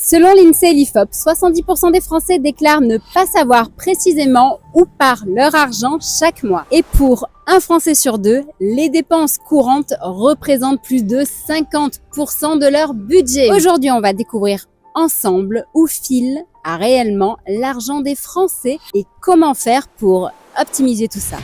Selon l'INSEE et l'IFOP, 70% des Français déclarent ne pas savoir précisément où part leur argent chaque mois. Et pour un Français sur deux, les dépenses courantes représentent plus de 50% de leur budget. Aujourd'hui, on va découvrir ensemble où file réellement l'argent des Français et comment faire pour optimiser tout ça.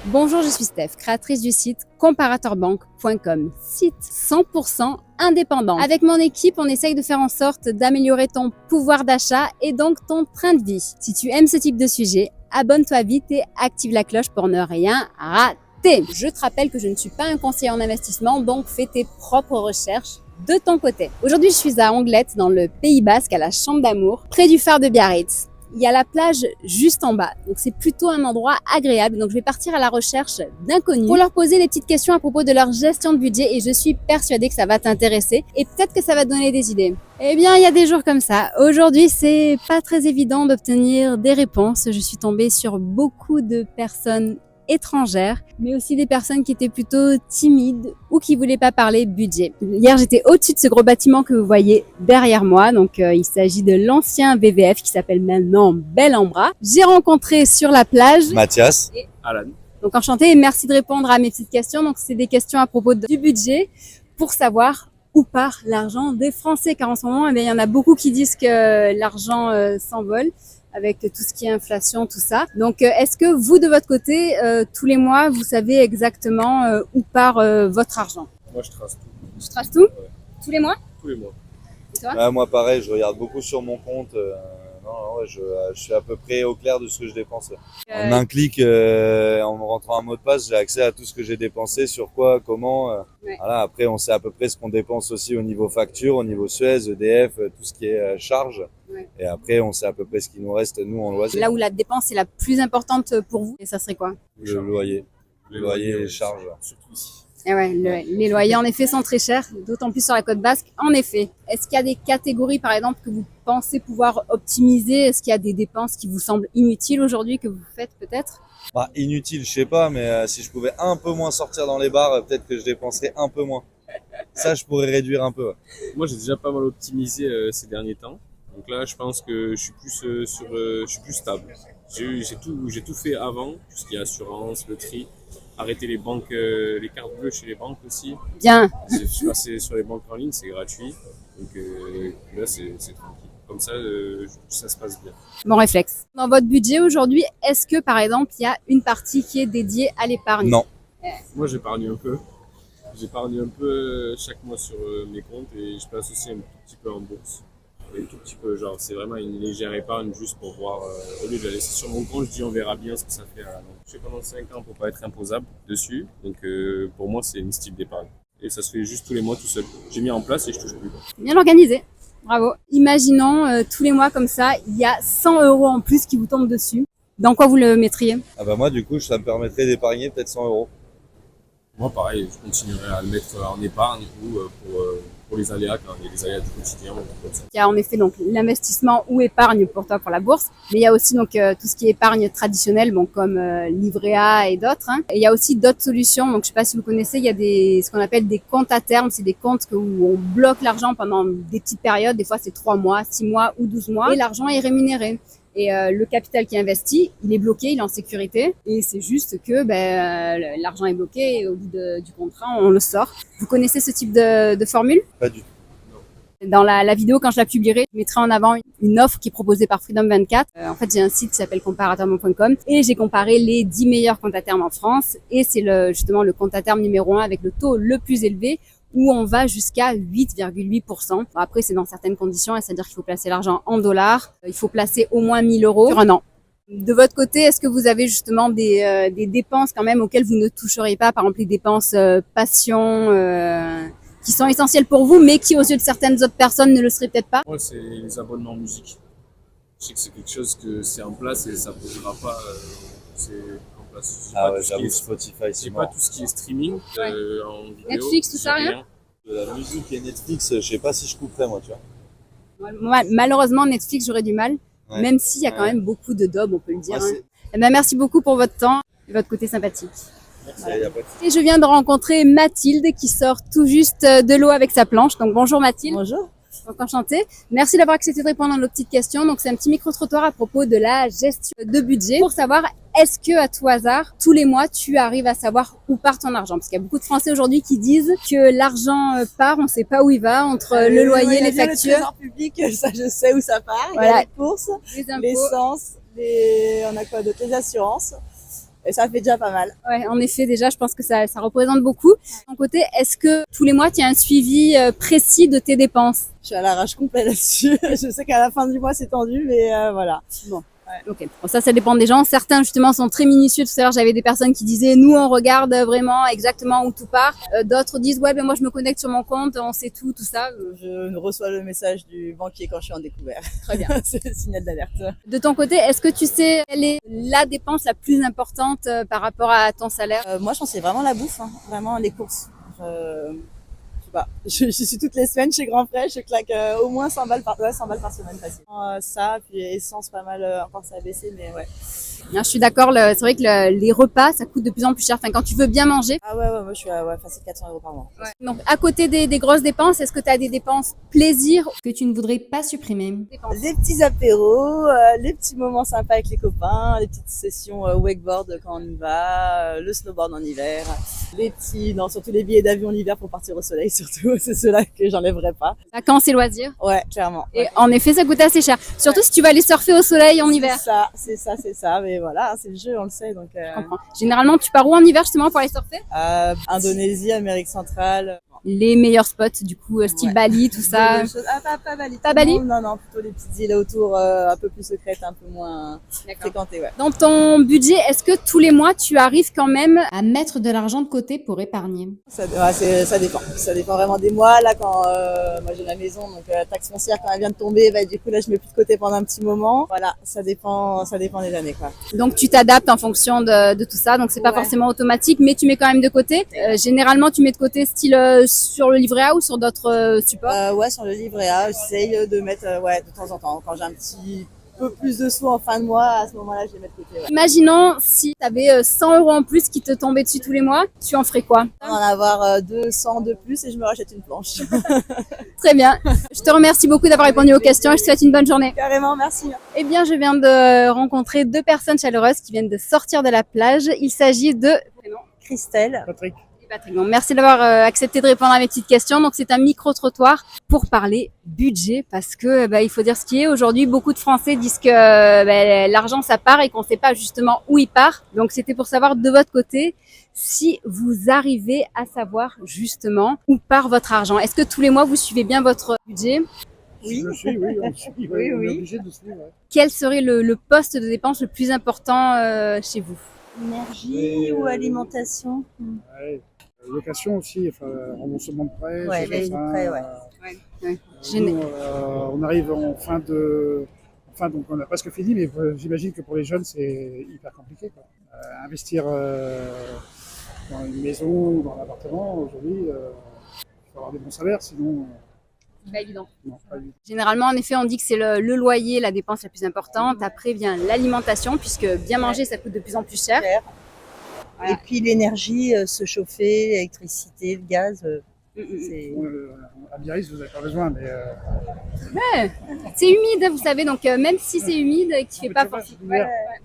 Bonjour, je suis Steph, créatrice du site comparateurbanque.com, site 100% indépendant. Avec mon équipe, on essaye de faire en sorte d'améliorer ton pouvoir d'achat et donc ton train de vie. Si tu aimes ce type de sujet, abonne-toi vite et active la cloche pour ne rien rater. Je te rappelle que je ne suis pas un conseiller en investissement, donc fais tes propres recherches de ton côté. Aujourd'hui, je suis à Anglette, dans le Pays Basque, à la Chambre d'Amour, près du phare de Biarritz. Il y a la plage juste en bas, donc c'est plutôt un endroit agréable. Donc je vais partir à la recherche d'inconnus pour leur poser des petites questions à propos de leur gestion de budget et je suis persuadée que ça va t'intéresser et peut-être que ça va te donner des idées. Eh bien, il y a des jours comme ça. Aujourd'hui, c'est pas très évident d'obtenir des réponses. Je suis tombée sur beaucoup de personnes étrangères, mais aussi des personnes qui étaient plutôt timides ou qui voulaient pas parler budget. Hier, j'étais au-dessus de ce gros bâtiment que vous voyez derrière moi. Donc, il s'agit de l'ancien VVF qui s'appelle maintenant Bel-en-Bras. J'ai rencontré sur la plage Mathias et Alan. Donc, enchanté et merci de répondre à mes petites questions. Donc, c'est des questions à propos du budget pour savoir où part l'argent des Français. Car en ce moment, eh bien, il y en a beaucoup qui disent que l'argent s'envole avec tout ce qui est inflation, tout ça. Donc, est-ce que vous, de votre côté, tous les mois, vous savez exactement où part votre argent? Moi, je trace tout. Tu traces tout? Ouais. Tous les mois? Tous les mois. Et toi? Moi, pareil, je regarde beaucoup sur mon compte. Je suis à peu près au clair de ce que je dépense. En un clic, en rentrant un mot de passe, j'ai accès à tout ce que j'ai dépensé, sur quoi, comment. Ouais. Voilà. Après, on sait à peu près ce qu'on dépense aussi au niveau facture, au niveau Suez, EDF, tout ce qui est charge. Ouais. Et après, on sait à peu près ce qui nous reste, nous, en loisir. Là où la dépense est la plus importante pour vous, et ça serait quoi? Le loyer. Le loyer et les charges. Surtout ici. Eh ouais, les loyers en effet sont très chers, d'autant plus sur la côte basque. En effet, est-ce qu'il y a des catégories par exemple que vous pensez pouvoir optimiser? Est-ce qu'il y a des dépenses qui vous semblent inutiles aujourd'hui que vous faites peut-être? Inutile, je sais pas, mais si je pouvais un peu moins sortir dans les bars, peut-être que je dépenserais un peu moins. Ça, je pourrais réduire un peu. Ouais. Moi, j'ai déjà pas mal optimisé ces derniers temps. Donc là, je pense que je suis plus je suis plus stable. J'ai tout fait avant, tout ce qui est assurance, le tri, arrêter les banques, les cartes bleues chez les banques aussi. Bien. Je suis passé sur les banques en ligne, c'est gratuit. Donc là, c'est tranquille. Comme ça se passe bien. Bon réflexe. Dans votre budget aujourd'hui, est-ce que par exemple, il y a une partie qui est dédiée à l'épargne? Non. Moi, j'épargne un peu. J'épargne un peu chaque mois sur mes comptes et je place aussi un tout petit peu en bourse. Un tout petit peu, genre, c'est vraiment une légère épargne juste pour voir. Au lieu de la laisser sur mon compte, je dis on verra bien ce que ça fait. Donc, je fais pendant 5 ans pour pas être imposable dessus. Donc, pour moi, c'est une style d'épargne. Et ça se fait juste tous les mois tout seul. J'ai mis en place et je touche plus. Bien organisé. Bravo. Imaginons tous les mois comme ça, il y a 100 € en plus qui vous tombent dessus. Dans quoi vous le mettriez? Moi, du coup, ça me permettrait d'épargner peut-être 100 €. Moi, pareil, je continuerai à le mettre en épargne ou pour les aléas, quand il y a des aléas du quotidien ou comme ça. Il y a en effet donc l'investissement ou épargne pour toi pour la bourse, mais il y a aussi donc tout ce qui est épargne traditionnelle, bon comme livret A et d'autres. Et il y a aussi d'autres solutions. Donc je sais pas si vous connaissez, il y a ce qu'on appelle des comptes à terme, c'est des comptes où on bloque l'argent pendant des petites périodes. Des fois c'est 3 mois, 6 mois ou 12 mois, et l'argent est rémunéré. Et le capital qui est investi, il est bloqué, il est en sécurité. Et c'est juste que l'argent est bloqué et au bout du contrat, on le sort. Vous connaissez ce type de formule? Pas du tout. Dans la vidéo, quand je la publierai, je mettrai en avant une offre qui est proposée par Freedom 24. En fait, j'ai un site qui s'appelle comparateurbanque.com et j'ai comparé les 10 meilleurs comptes à terme en France. Et c'est justement le compte à terme numéro 1 avec le taux le plus élevé, où on va jusqu'à 8,8%. Après, c'est dans certaines conditions, c'est-à-dire qu'il faut placer l'argent en dollars, il faut placer au moins 1 000 € sur un an. De votre côté, est-ce que vous avez justement des dépenses quand même auxquelles vous ne toucheriez pas, par exemple les dépenses passion, qui sont essentielles pour vous, mais qui aux yeux de certaines autres personnes ne le seraient peut-être pas? Moi, c'est les abonnements musique. Je sais que c'est quelque chose que c'est en place et ça ne bougera pas. C'est en place. J'avoue, Spotify, c'est j'ai mort. pas tout ce qui est streaming en vidéo. Netflix, tout ça, rien? De la musique et Netflix, je sais pas si je couperais, moi, tu vois. Moi, malheureusement, Netflix, j'aurais du mal, Ouais. même s'il y a quand même beaucoup de daubes, on peut le dire. Ouais, Merci beaucoup pour votre temps et votre côté sympathique. Il y a pas de- Et je viens de rencontrer Mathilde qui sort tout juste de l'eau avec sa planche. Donc bonjour Mathilde. Bonjour. Donc enchantée. Merci d'avoir accepté de répondre à nos petites questions. Donc c'est un petit micro-trottoir à propos de la gestion de budget pour savoir est-ce que à tout hasard, tous les mois, tu arrives à savoir où part ton argent? Parce qu'il y a beaucoup de Français aujourd'hui qui disent que l'argent part, on ne sait pas où il va, entre le loyer, les factures. Le trésor public, ça je sais où ça part. Il y Voilà. a les courses, Les impôts. l'essence, on a quoi d'autre? Les assurances. Et ça fait déjà pas mal. Ouais, en effet, déjà, je pense que ça représente beaucoup. De ton côté, est-ce que tous les mois, tu as un suivi précis de tes dépenses? Je suis à l'arrache complet là-dessus. Je sais qu'à la fin du mois c'est tendu, mais voilà. Bon. Ok. Bon, ça dépend des gens. Certains, justement, sont très minutieux. Tout à l'heure, j'avais des personnes qui disaient, nous, on regarde vraiment exactement où tout part. D'autres disent, ouais, ben moi, je me connecte sur mon compte, on sait tout ça. Je reçois le message du banquier quand je suis en découvert. Très bien. C'est le signal d'alerte. De ton côté, est-ce que tu sais quelle est la dépense la plus importante par rapport à ton salaire? Moi je pense que c'est vraiment la bouffe, hein. Vraiment les courses. Je sais pas. Je suis toutes les semaines chez Grand Frais, je claque au moins 100 balles par semaine facile. Ça, puis essence pas mal, encore ça a baissé, mais ouais. Bien, je suis d'accord. C'est vrai que les repas, ça coûte de plus en plus cher. Enfin, quand tu veux bien manger. Ah ouais, moi je suis à facile 400 € par mois. Ouais. Donc, à côté des grosses dépenses, est-ce que tu as des dépenses plaisir que tu ne voudrais pas supprimer? Les petits apéros, les petits moments sympas avec les copains, les petites sessions wakeboard quand on y va, le snowboard en hiver, surtout les billets d'avion l'hiver pour partir au soleil surtout, c'est ceux-là que j'enlèverai pas. Vacances et loisirs. Ouais, clairement. Et en effet, ça coûte assez cher. Surtout si tu vas aller surfer au soleil en hiver. C'est ça, mais voilà, c'est le jeu, on le sait, donc. Je comprends. Généralement, tu pars où en hiver justement pour aller surfer? Indonésie, Amérique centrale. Les meilleurs spots, du coup, style Bali, tout ça. Pas Bali. Pas Bali? Non, plutôt les petites îles autour, un peu plus secrètes, un peu moins fréquentées, ouais. Dans ton budget, est-ce que tous les mois, tu arrives quand même À mettre de l'argent de côté pour épargner? Ça dépend. Ça dépend vraiment des mois. Là, quand moi j'ai la maison, donc la taxe foncière quand elle vient de tomber, bah, du coup là je mets plus de côté pendant un petit moment. Voilà, ça dépend des années, quoi. Donc tu t'adaptes en fonction de tout ça, donc c'est pas forcément automatique, mais tu mets quand même de côté. Généralement, tu mets de côté style sur le livret A ou sur d'autres supports? Ouais, sur le livret A, j'essaye de mettre de temps en temps. Quand j'ai un petit peu plus de sous en fin de mois, à ce moment-là, je les mets de côté. Ouais. Imaginons si tu avais 100 € en plus qui te tombaient dessus tous les mois, tu en ferais quoi? En avoir 200 de plus et je me rachète une planche. Très bien. Je te remercie beaucoup d'avoir répondu aux questions et je te souhaite une bonne journée. Carrément, merci. Eh bien, je viens de rencontrer deux personnes chaleureuses qui viennent de sortir de la plage. Il s'agit de Christelle. Patrick. Patrick. Donc, merci d'avoir accepté de répondre à mes petites questions. Donc, c'est un micro-trottoir pour parler budget parce que il faut dire ce qui est. Aujourd'hui, beaucoup de Français disent que l'argent, ça part et qu'on ne sait pas justement où il part. Donc, c'était pour savoir de votre côté si vous arrivez à savoir justement où part votre argent. Est-ce que tous les mois, vous suivez bien votre budget? Oui. Je suis, oui, on suit, Oui, on est oui. obligé de suivre. Ouais. Quel serait le poste de dépense le plus important chez vous? Énergie ou alimentation? Ouais. Location aussi, enfin, remboursement de prêt. Ouais, choses les comme ça. prêts, ouais. Ouais. Nous, on arrive en fin donc on a presque fini, mais j'imagine que pour les jeunes, c'est hyper compliqué, quoi. Investir dans une maison ou dans un appartement, aujourd'hui, il faut avoir des bons salaires, sinon, Pas évident. non, pas évident. Généralement, en effet, on dit que c'est le loyer, la dépense la plus importante. Après vient l'alimentation, puisque bien manger, ça coûte de plus en plus cher. Voilà. Et puis l'énergie, se chauffer, l'électricité, le gaz, c'est... Bon, à Biarritz, vous n'avez pas besoin, mais C'est humide, vous savez, donc même si c'est humide et qu'il ne fait pas forcément.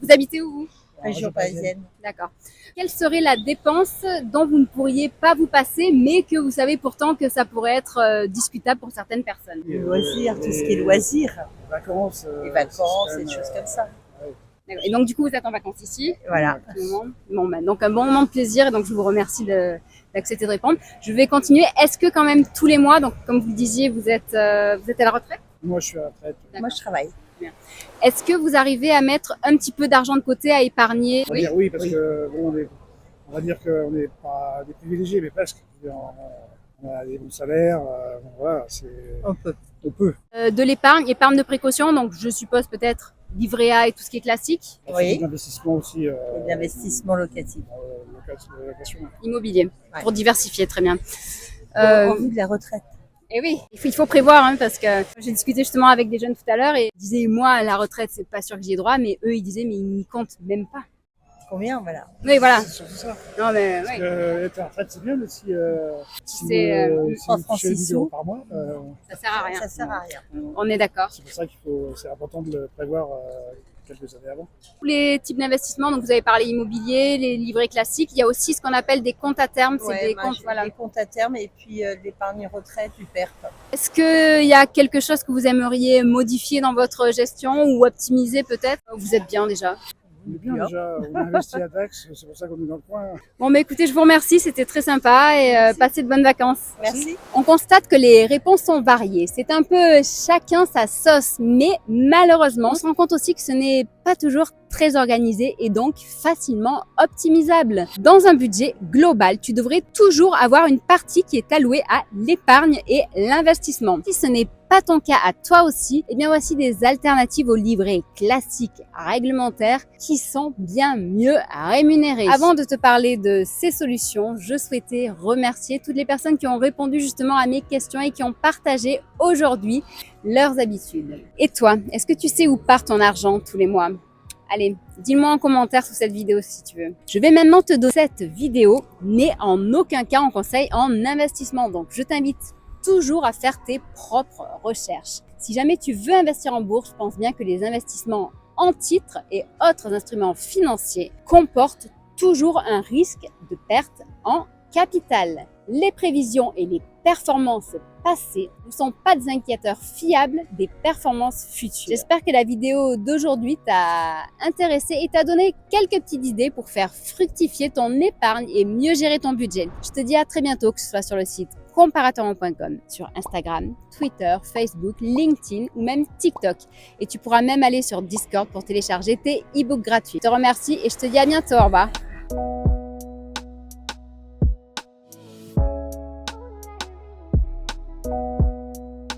Vous habitez où, vous? Région parisienne. D'accord. Quelle serait la dépense dont vous ne pourriez pas vous passer, mais que vous savez pourtant que ça pourrait être discutable pour certaines personnes? Les loisirs, tout ce qui est loisirs. les vacances, Les vacances c'est et quand des même, choses comme ça. D'accord. Et donc, du coup, vous êtes en vacances ici? Voilà. À tout moment. Bon, donc un bon moment de plaisir, et donc je vous remercie d'accepter de répondre. Je vais continuer. Est-ce que quand même tous les mois, donc comme vous le disiez, vous êtes à la retraite? Moi, je suis à la retraite. Moi, je travaille. Est-ce que vous arrivez à mettre un petit peu d'argent de côté, à épargner? On va dire oui, parce que bon, on va dire qu'on n'est pas des privilégiés, mais presque. On a des bons salaires, bon, voilà, On peut. on peut. De l'épargne, épargne de précaution, donc je suppose peut-être livret A et tout ce qui est classique, On fait Oui. de l'investissement aussi. Et de l'investissement locatif. Location. immobilier, Ouais. pour diversifier, très bien. En vue de la retraite. Et oui, il faut prévoir, hein, parce que j'ai discuté justement avec des jeunes tout à l'heure et ils disaient, moi, à la retraite, c'est pas sûr que j'y ai droit, mais eux, ils disaient, mais ils n'y comptent même pas. combien, voilà. Oui, voilà. C'est surtout ça. Non, mais Parce oui. que être en retraite, c'est bien, mais si C'est, si 3 vous francs, touchez 6 1000 euros sous. par mois, Ça sert à rien. Ça sert à rien. On est d'accord. c'est pour ça c'est important de le prévoir quelques années avant. Tous les types d'investissements, donc vous avez parlé immobilier, les livrets classiques, il y a aussi ce qu'on appelle des comptes à terme, c'est Ouais, des moi, comptes, j'ai voilà. des comptes à terme et puis l'épargne retraite, UPERP. Est-ce qu'il y a quelque chose que vous aimeriez modifier dans votre gestion ou optimiser peut-être? Vous êtes bien déjà. On est bien déjà, on a investi à Dax, c'est pour ça qu'on est dans le coin. Bon, mais écoutez, je vous remercie, c'était très sympa et passez de bonnes vacances. Merci. On constate que les réponses sont variées. C'est un peu chacun sa sauce, mais malheureusement, on se rend compte aussi que ce n'est pas toujours très organisé et donc facilement optimisable. Dans un budget global, tu devrais toujours avoir une partie qui est allouée à l'épargne et l'investissement. Si ce n'est pas ton cas à toi aussi, eh bien voici des alternatives aux livrets classiques réglementaires qui sont bien mieux rémunérés. Avant de te parler de ces solutions, je souhaitais remercier toutes les personnes qui ont répondu justement à mes questions et qui ont partagé aujourd'hui leurs habitudes. Et toi, est-ce que tu sais où part ton argent tous les mois? Allez, dis-le-moi en commentaire sous cette vidéo si tu veux. Je vais maintenant te donner cette vidéo n'est en aucun cas un conseil en investissement. Donc, je t'invite toujours à faire tes propres recherches. Si jamais tu veux investir en bourse, je pense bien que les investissements en titres et autres instruments financiers comportent toujours un risque de perte en capital. Les prévisions et les performances passées ne sont pas des indicateurs fiables des performances futures. J'espère que la vidéo d'aujourd'hui t'a intéressé et t'a donné quelques petites idées pour faire fructifier ton épargne et mieux gérer ton budget. Je te dis à très bientôt, que ce soit sur le site comparatorment.com, sur Instagram, Twitter, Facebook, LinkedIn ou même TikTok. Et tu pourras même aller sur Discord pour télécharger tes e-books gratuits. Je te remercie et je te dis à bientôt. Au revoir.